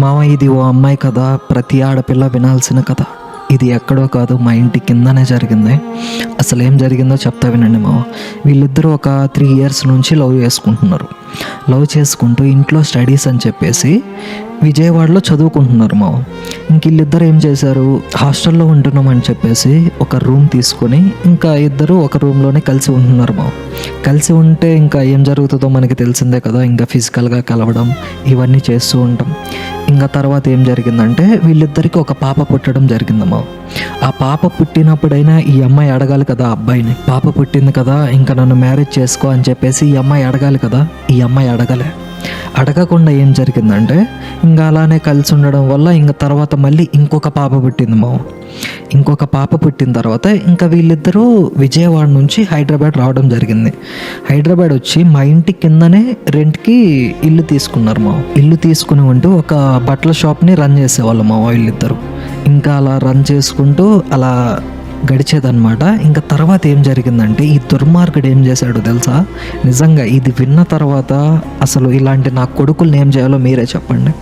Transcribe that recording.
మామ ఇది ఓ అమ్మాయి కథ, ప్రతి ఆడపిల్ల వినాల్సిన కథ. ఇది ఎక్కడో కాదు, మా ఇంటి కిందనే జరిగింది. అసలు ఏం జరిగిందో చెప్తా వినండి మామ. వీళ్ళిద్దరూ ఒక 3 years నుంచి లవ్ చేసుకుంటున్నారు. లవ్ చేసుకుంటూ ఇంట్లో స్టడీస్ అని చెప్పేసి విజయవాడలో చదువుకుంటున్నారు మామ. ఇంక వీళ్ళిద్దరు ఏం చేశారు, హాస్టల్లో ఉంటున్నామని చెప్పేసి ఒక రూమ్ తీసుకొని ఇంకా ఇద్దరు ఒక రూమ్లోనే కలిసి ఉంటున్నారు మామ. కలిసి ఉంటే ఇంకా ఏం జరుగుతుందో మనకి తెలిసిందే కదా, ఇంకా ఫిజికల్గా కలవడం ఇవన్నీ చేస్తూ ఉంటాం. ఇంకా తర్వాత ఏం జరిగిందంటే వీళ్ళిద్దరికి ఒక పాప పుట్టడం జరిగిందమ్మా. ఆ పాప పుట్టినప్పుడైనా ఈ అమ్మాయి అడగాలి కదా అబ్బాయిని, పాప పుట్టింది కదా ఇంకా నన్ను మ్యారేజ్ చేసుకో అని చెప్పేసి ఈ అమ్మాయి అడగాలి కదా. ఈ అమ్మాయి అడగకుండా ఏం జరిగిందంటే ఇంకా అలానే కలిసి ఉండడం వల్ల ఇంకా తర్వాత మళ్ళీ ఇంకొక పాప పుట్టింది మా. ఇంకొక పాప పుట్టిన తర్వాత ఇంకా వీళ్ళిద్దరూ విజయవాడ నుంచి హైదరాబాద్ రావడం జరిగింది. హైదరాబాద్ వచ్చి మా ఇంటి కిందనే రెంట్కి ఇల్లు తీసుకున్నారు మా. ఇల్లు తీసుకుని ఉంటూ ఒక బట్టల షాప్ని రన్ చేసేవాళ్ళు మా వీళ్ళిద్దరు. ఇంకా అలా రన్ చేసుకుంటూ అలా గడిచేదన్నమాట. ఇంకా తర్వాత ఏం జరిగిందంటే ఈ దుర్మార్గుడు ఏం చేశాడు తెలుసా, నిజంగా ఇది విన్న తర్వాత అసలు ఇలాంటి నా కొడుకుల్ని ఏం చేయాలో మీరే చెప్పండి.